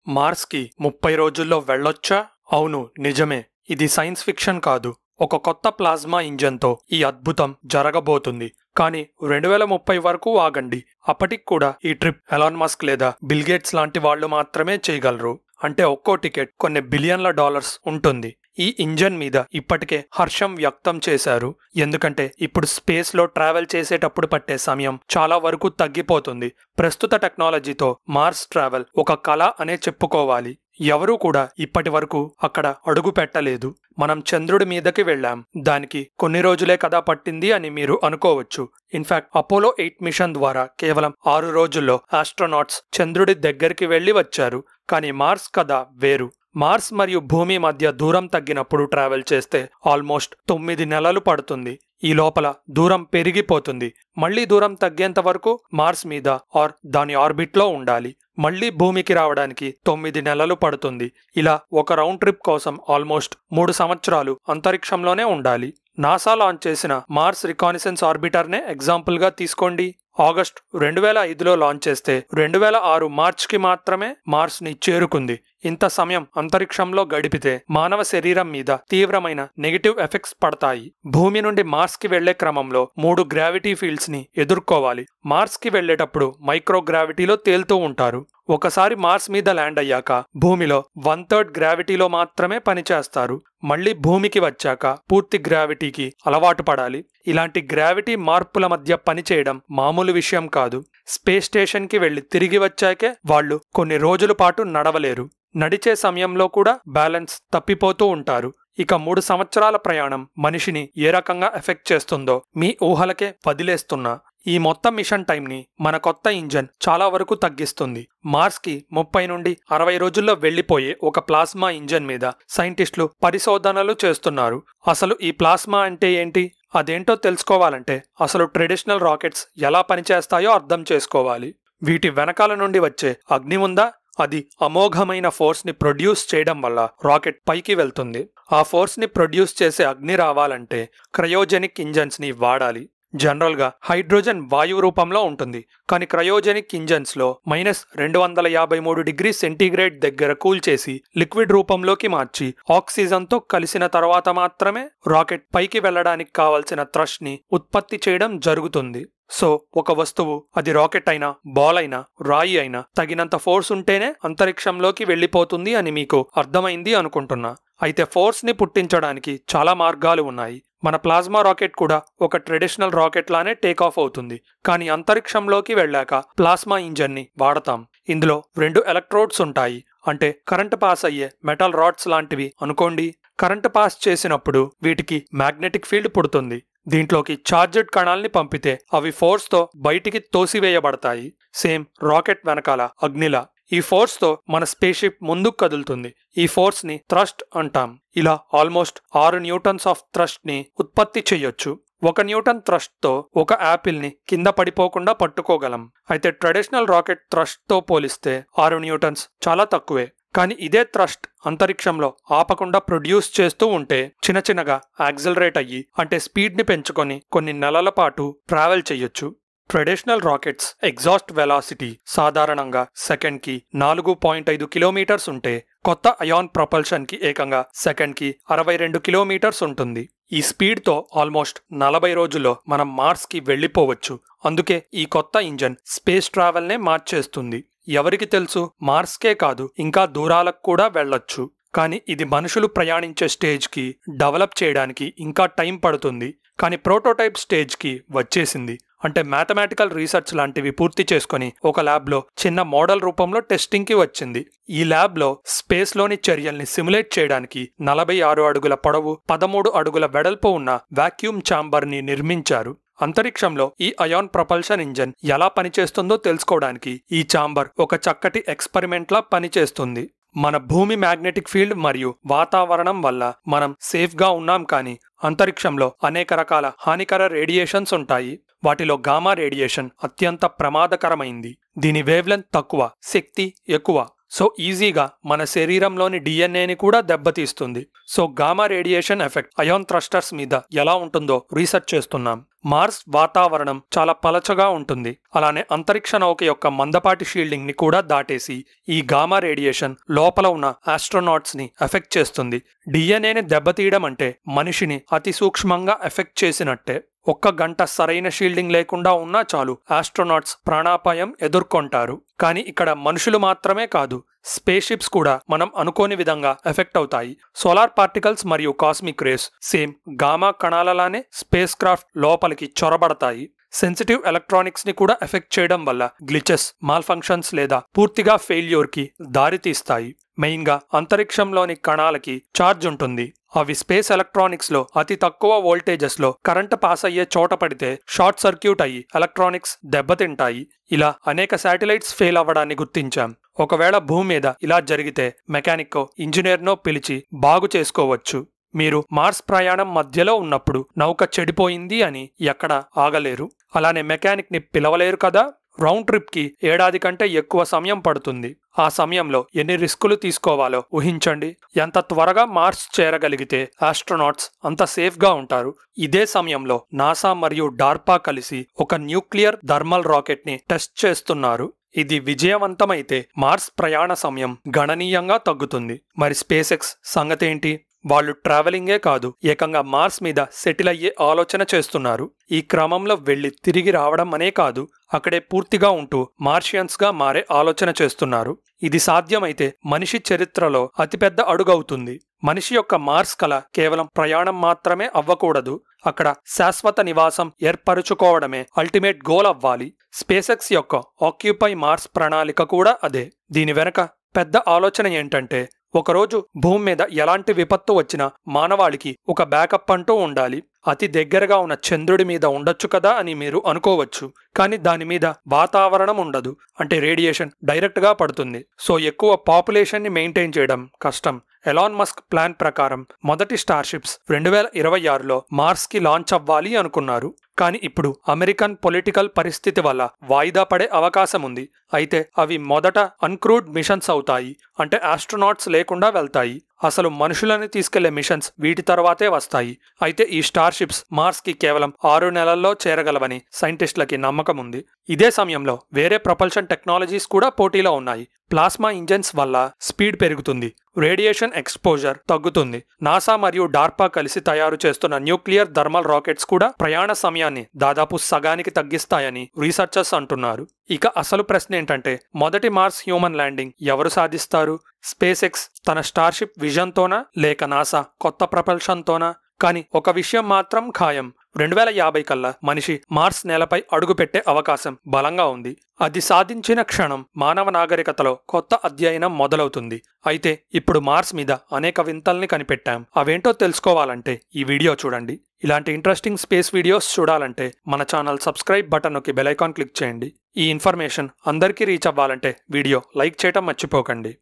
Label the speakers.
Speaker 1: మార్స్కి 30 రోజుల్లో వెళ్ళొచ్చా? అవును, నిజమే. ఇది సైన్స్ ఫిక్షన్ కాదు. ఒక కొత్త ప్లాజ్మా ఇంజన్తో ఈ అద్భుతం జరగబోతుంది. కానీ 2030 వరకు ఆగండి. అప్పటికి కూడా ఈ ట్రిప్ ఎలాన్ మస్క్ లేదా బిల్ గేట్స్ లాంటి వాళ్లు మాత్రమే చేయగలరు. అంటే ఒక్కో టికెట్ కొన్ని బిలియన్ల డాలర్స్ ఉంటుంది. ఈ ఇంజన్ మీద ఇప్పటికే హర్షం వ్యక్తం చేశారు. ఎందుకంటే ఇప్పుడు స్పేస్ లో ట్రావెల్ చేసేటప్పుడు పట్టే సమయం చాలా వరకు తగ్గిపోతుంది. ప్రస్తుత టెక్నాలజీతో మార్స్ ట్రావెల్ ఒక కళ అనే చెప్పుకోవాలి. ఎవరూ కూడా ఇప్పటి వరకు అక్కడ అడుగు పెట్టలేదు. మనం చంద్రుడి మీదకి వెళ్ళాం. దానికి కొన్ని రోజులే కదా పట్టింది అని మీరు అనుకోవచ్చు. ఇన్ఫాక్ట్ అపోలో 8 మిషన్ ద్వారా కేవలం 6 రోజుల్లో ఆస్ట్రోనాట్స్ చంద్రుడి దగ్గరికి వెళ్లి వచ్చారు. కానీ మార్స్ కథ వేరు. మార్స్ మరియు భూమి మధ్య దూరం తగ్గినప్పుడు ట్రావెల్ చేస్తే ఆల్మోస్ట్ 9 నెలలు పడుతుంది. ఈ లోపల దూరం పెరిగిపోతుంది. మళ్లీ దూరం తగ్గేంత వరకు మార్స్ మీద ఆర్ దాని ఆర్బిట్లో ఉండాలి. మళ్లీ భూమికి రావడానికి 9 నెలలు పడుతుంది. ఇలా ఒక రౌండ్ ట్రిప్ కోసం ఆల్మోస్ట్ 3 సంవత్సరాలు అంతరిక్షంలోనే ఉండాలి. నాసా లాంచ్ చేసిన మార్స్ రికానిసెన్స్ ఆర్బిటర్నే ఎగ్జాంపుల్గా తీసుకోండి. ఆగస్టు 2005లో లాంచ్ చేస్తే 2006 మార్చ్కి మాత్రమే మార్స్ని చేరుకుంది. ఇంత సమయం అంతరిక్షంలో గడిపితే మానవ శరీరం మీద తీవ్రమైన నెగటివ్ ఎఫెక్ట్స్ పడతాయి. భూమి నుండి మార్స్కి వెళ్లే క్రమంలో 3 గ్రావిటీ ఫీల్డ్స్ ని ఎదుర్కోవాలి. మార్స్కి వెళ్లేటప్పుడు మైక్రోగ్రావిటీలో తేలుతూ ఉంటారు. ఒకసారి మార్స్ మీద ల్యాండ్ అయ్యాక భూమిలో 1/3 గ్రావిటీలో మాత్రమే పనిచేస్తారు. మళ్లీ భూమికి వచ్చాక పూర్తి గ్రావిటీకి అలవాటు పడాలి. ఇలాంటి గ్రావిటీ మార్పుల మధ్య పనిచేయడం మామూలు విషయం కాదు. స్పేస్ స్టేషన్కి వెళ్లి తిరిగి వచ్చాకే వాళ్ళు కొన్ని రోజుల పాటు నడవలేరు. నడిచే సమయంలో కూడా బ్యాలెన్స్ తప్పిపోతూ ఉంటారు. ఇక 3 సంవత్సరాల ప్రయాణం మనిషిని ఏ రకంగా ఎఫెక్ట్ చేస్తుందో మీ ఊహలకే వదిలేస్తున్నా. ఈ మొత్తం మిషన్ టైంని మన కొత్త ఇంజన్ చాలా వరకు తగ్గిస్తుంది. మార్స్కి 30 నుండి 60 రోజుల్లో వెళ్లిపోయే ఒక ప్లాస్మా ఇంజన్ మీద సైంటిస్టులు పరిశోధనలు చేస్తున్నారు. అసలు ఈ ప్లాస్మా అంటే ఏంటి? అదేంటో తెలుసుకోవాలంటే అసలు ట్రెడిషనల్ రాకెట్స్ ఎలా పనిచేస్తాయో అర్థం చేసుకోవాలి. వీటి వెనకాల నుండి వచ్చే అగ్ని ఉందా? అది అమోఘమైన ఫోర్స్ ని ప్రొడ్యూస్ చేయడం వల్ల రాకెట్ పైకి వెళ్తుంది. ఆ ఫోర్స్ ని ప్రొడ్యూస్ చేసే అగ్ని రావాలంటే క్రయోజెనిక్ ఇంజన్స్ ని వాడాలి. జనరల్ గా హైడ్రోజన్ వాయువు రూపంలో ఉంటుంది. కానీ క్రయోజెనిక్ ఇంజన్స్ లో -253 డిగ్రీ సెంటీగ్రేడ్ దగ్గర కూల్ చేసి లిక్విడ్ రూపంలోకి మార్చి ఆక్సిజన్ తో కలిసిన తర్వాత మాత్రమే రాకెట్ పైకి వెళ్లడానికి కావలసిన థ్రస్ట్ ని ఉత్పత్తి చేయడం జరుగుతుంది. సో ఒక వస్తువు, అది రాకెట్ అయినా బాల్ అయినా రాయి అయినా, తగినంత ఫోర్స్ ఉంటేనే అంతరిక్షంలోకి వెళ్లిపోతుంది అని మీకు అర్థమైంది అనుకుంటున్నా. అయితే ఫోర్స్ ని పుట్టించడానికి చాలా మార్గాలు ఉన్నాయి. మన ప్లాస్మా రాకెట్ కూడా ఒక ట్రెడిషనల్ రాకెట్ లానే టేక్ ఆఫ్ అవుతుంది. కానీ అంతరిక్షంలోకి వెళ్ళాక ప్లాస్మా ఇంజన్ ని వాడతాం. ఇందులో 2 ఎలక్ట్రోడ్స్ ఉంటాయి. అంటే కరెంట్ పాస్ అయ్యే మెటల్ రాడ్స్ లాంటివి అనుకోండి. కరెంట్ పాస్ చేసినప్పుడు వీటికి మ్యాగ్నెటిక్ ఫీల్డ్ పుడుతుంది. దీంట్లోకి చార్జెడ్ కణాల్ని పంపితే అవి ఫోర్స్ తో బయటికి తోసివేయబడతాయి. సేమ్ రాకెట్ వెనకాల అగ్నిలా. ఈ ఫోర్స్ తో మన స్పేస్ షిప్ ముందుకు కదులుతుంది. ఈ ఫోర్స్ ని థ్రస్ట్ అంటాం. ఇలా ఆల్మోస్ట్ 6 న్యూటన్స్ ఆఫ్ థ్రస్ట్ ని ఉత్పత్తి చేయొచ్చు. 1 న్యూటన్ థ్రస్ట్ తో ఒక యాపిల్ ని కింద పడిపోకుండా పట్టుకోగలం. అయితే ట్రెడిషనల్ రాకెట్ థ్రస్ట్ తో పోలిస్తే 6 న్యూటన్స్ చాలా తక్కువే. కానీ ఇదే థ్రస్ట్ అంతరిక్షంలో ఆపకుండా ప్రొడ్యూస్ చేస్తూ ఉంటే చిన్నగా యాక్సిలరేట్ అయ్యి, అంటే స్పీడ్ ని పెంచుకొని కొన్ని నెలల పాటు ట్రావెల్ చేయొచ్చు. ట్రెడిషనల్ రాకెట్స్ ఎగ్జాస్ట్ వెలాసిటీ సాధారణంగా సెకండ్కి 4.5 కిలోమీటర్స్ ఉంటే కొత్త అయాన్ ప్రొపల్షన్ కి ఏకంగా సెకండ్కి 62 కిలోమీటర్స్ ఉంటుంది. ఈ స్పీడ్తో ఆల్మోస్ట్ 40 రోజుల్లో మనం మార్స్కి వెళ్లిపోవచ్చు. అందుకే ఈ కొత్త ఇంజన్ స్పేస్ ట్రావెల్నే మార్చేస్తుంది. ఎవరికి తెలుసు, మార్స్కే కాదు ఇంకా దూరాలకు కూడా వెళ్లొచ్చు. కానీ ఇది మనుషులు ప్రయాణించే స్టేజ్కి డెవలప్ చేయడానికి ఇంకా టైం పడుతుంది. కానీ ప్రోటోటైప్ స్టేజ్కి వచ్చేసింది. అంటే మ్యాథమెటికల్ రీసెర్చ్ లాంటివి పూర్తి చేసుకుని ఒక ల్యాబ్లో చిన్న మోడల్ రూపంలో టెస్టింగ్కి వచ్చింది. ఈ ల్యాబ్లో స్పేస్లోని చర్యల్ని సిమ్యులేట్ చేయడానికి 46 అడుగుల పొడవు, 13 అడుగుల వెడల్పు ఉన్న వాక్యూమ్ ఛాంబర్ని నిర్మించారు. అంతరిక్షంలో ఈ అయాన్ ప్రొపల్షన్ ఇంజన్ ఎలా పనిచేస్తుందో తెలుసుకోవడానికి ఈ ఛాంబర్ ఒక చక్కటి ఎక్స్పెరిమెంట్లా పనిచేస్తుంది. మన భూమి మ్యాగ్నెటిక్ ఫీల్డ్ మరియు వాతావరణం వల్ల మనం సేఫ్గా ఉన్నాం. కానీ అంతరిక్షంలో అనేక రకాల హానికర రేడియేషన్స్ ఉంటాయి. వాటిలో గామా రేడియేషన్ అత్యంత ప్రమాదకరమైంది. దీని వేవ్లెంత్ తక్కువ, శక్తి ఎక్కువ. సో ఈజీగా మన శరీరంలోని డిఎన్ఏని కూడా దెబ్బతీస్తుంది. So gamma radiation effect ion thrusters మీద ఎలా ఉంటుందో రీసెర్చ్ చేస్తున్నాం. మార్స్ వాతావరణం చాలా పలచగా ఉంటుంది. అలానే అంతరిక్ష నౌక యొక్క మందపాటి షీల్డింగ్ ని కూడా దాటేసి ఈ గామా రేడియేషన్ లోపల ఉన్న ఆస్ట్రోనాట్స్ ని ఎఫెక్ట్ చేస్తుంది. డిఎన్ఏని దెబ్బతీయడం అంటే మనిషిని అతి సూక్ష్మంగా ఎఫెక్ట్ చేసినట్టే. 1 గంట సరైన షీల్డింగ్ లేకుండా ఉన్నా చాలు ఆస్ట్రోనాట్స్ ప్రాణాపాయం ఎదుర్కొంటారు. కానీ ఇక్కడ మనుషులు మాత్రమే కాదు, స్పేస్ షిప్స్ కూడా మనం అనుకోని విధంగా ఎఫెక్ట్ అవుతాయి. సోలార్ పార్టికల్స్ మరియు కాస్మిక్ రేస్ సేమ్ గామా కణాలలానే స్పేస్ క్రాఫ్ట్ లోపలికి చొరబడతాయి. సెన్సిటివ్ ఎలక్ట్రానిక్స్ ని కూడా ఎఫెక్ట్ చేయడం వల్ల గ్లిచెస్, మాల్ఫంక్షన్స్ లేదా పూర్తిగా ఫెయిల్యూర్ కి దారితీస్తాయి. మెయిన్ గా అంతరిక్షంలోని కణాలకి ఛార్జ్ ఉంటుంది. అవి స్పేస్ ఎలక్ట్రానిక్స్ లో అతి తక్కువ వోల్టేజెస్ లో కరెంట్ పాస్ అయ్యే చోట పడితే షార్ట్ సర్క్యూట్ అయ్యి ఎలక్ట్రానిక్స్ దెబ్బతింటాయి. ఇలా అనేక శాటిలైట్స్ ఫెయిల్ అవ్వడాన్ని గుర్తించాం. ఒకవేళ భూమి మీద ఇలా జరిగితే మెకానిక్కో ఇంజనీర్నో పిలిచి బాగు చేసుకోవచ్చు. మీరు మార్స్ ప్రయాణం మధ్యలో ఉన్నప్పుడు నౌక చెడిపోయింది అని ఎక్కడ ఆగలేరు. అలానే మెకానిక్ ని పిలవలేరు కదా. రౌండ్ ట్రిప్ కి ఏడాది కంటే ఎక్కువ సమయం పడుతుంది. ఆ సమయంలో ఎన్ని రిస్కులు తీసుకోవాలో ఊహించండి. ఎంత త్వరగా మార్స్ చేరగలిగితే ఆస్ట్రోనాట్స్ అంత సేఫ్ గా ఉంటారు. ఇదే సమయంలో నాసా మరియు డార్పా కలిసి ఒక న్యూక్లియర్ థర్మల్ రాకెట్ ని టెస్ట్ చేస్తున్నారు. ఇది విజయవంతమైతే మార్స్ ప్రయాణ సమయం గణనీయంగా తగ్గుతుంది. మరి స్పేస్ ఎక్స్ సంగతేంటి? వాళ్ళు ట్రావెలింగే కాదు, ఏకంగా మార్స్ మీద సెటిల్ అయ్యే ఆలోచన చేస్తున్నారు. ఈ క్రమంలో వెళ్లి తిరిగి రావడం అనే కాదు, అక్కడే పూర్తిగా ఉంటూ మార్షియన్స్ గా మారే ఆలోచన చేస్తున్నారు. ఇది సాధ్యమైతే మనిషి చరిత్రలో అతిపెద్ద అడుగవుతుంది. మనిషి యొక్క మార్స్ కల కేవలం ప్రయాణం మాత్రమే అవ్వకూడదు, అక్కడ శాశ్వత నివాసం ఏర్పరుచుకోవడమే అల్టిమేట్ గోల్ అవ్వాలి. స్పేస్ ఎక్స్ యొక్క ఆక్యుపై మార్స్ ప్రణాళిక కూడా అదే. దీని వెనక పెద్ద ఆలోచన ఏంటంటే, ఒకరోజు భూమి మీద ఎలాంటి విపత్తు వచ్చినా మానవాళికి ఒక బ్యాకప్ అంటూ ఉండాలి. అతి దగ్గరగా ఉన్న చంద్రుడి మీద ఉండొచ్చు కదా అని మీరు అనుకోవచ్చు, కానీ దాని మీద వాతావరణం ఉండదు. అంటే రేడియేషన్ డైరెక్ట్ గా పడుతుంది. సో ఎక్కువ పాపులేషన్ ని మెయింటైన్ చేయడం కష్టం. ఎలాన్ మస్క్ ప్లాన్ ప్రకారం మొదటి స్టార్షిప్స్ 2026లో మార్స్ కి లాంచ్ అవ్వాలి అనుకున్నారు. కానీ ఇప్పుడు అమెరికన్ పొలిటికల్ పరిస్థితి వల్ల వాయిదా పడే అవకాశం ఉంది. అయితే అవి మొదట అన్క్రూడ్ మిషన్స్ అవుతాయి, అంటే ఆస్ట్రోనాట్స్ లేకుండా వెళ్తాయి. అసలు మనుషులని తీసుకెళ్లే మిషన్స్ వీటి తర్వాతే వస్తాయి. అయితే ఈ స్టార్షిప్స్ మార్స్ కి కేవలం 6 నెలల్లో చేరగలవని సైంటిస్టులకి నమ్మకం ఉంది. ఇదే సమయంలో వేరే ప్రపల్షన్ టెక్నాలజీస్ కూడా పోటీలో ఉన్నాయి. ప్లాస్మా ఇంజన్స్ వల్ల స్పీడ్ పెరుగుతుంది, రేడియేషన్ ఎక్స్పోజర్ తగ్గుతుంది. నాసా మరియు డార్పా కలిసి తయారు చేస్తున్న న్యూక్లియర్ థర్మల్ రాకెట్స్ కూడా ప్రయాణ సమయాన్ని దాదాపు సగానికి తగ్గిస్తాయని రీసెర్చర్స్ అంటున్నారు. ఇక అసలు ప్రశ్న ఏంటంటే, మొదటి మార్స్ హ్యూమన్ ల్యాండింగ్ ఎవరు సాధిస్తారు? స్పేస్ ఎక్స్ తన స్టార్షిప్ విజన్తోనా, లేక నాసా కొత్త ప్రపల్షన్తోనా? కానీ ఒక విషయం మాత్రం ఖాయం, 2050 కల్లా మనిషి మార్స్ నేలపై అడుగుపెట్టే అవకాశం బలంగా ఉంది. అది సాధించిన క్షణం మానవ నాగరికతలో కొత్త అధ్యయనం మొదలవుతుంది. అయితే ఇప్పుడు మార్స్ మీద అనేక వింతల్ని కనిపెట్టాం. అవేంటో తెలుసుకోవాలంటే ఈ వీడియో చూడండి. ఇలాంటి ఇంట్రెస్టింగ్ స్పేస్ వీడియోస్ చూడాలంటే మన ఛానల్ సబ్స్క్రైబ్ బటన్ నొక్కి బెల్ ఐకాన్ క్లిక్ చేయండి. ఈ ఇన్ఫర్మేషన్ అందరికీ రీచ్ అవ్వాలంటే వీడియో లైక్ చేయటం మర్చిపోకండి.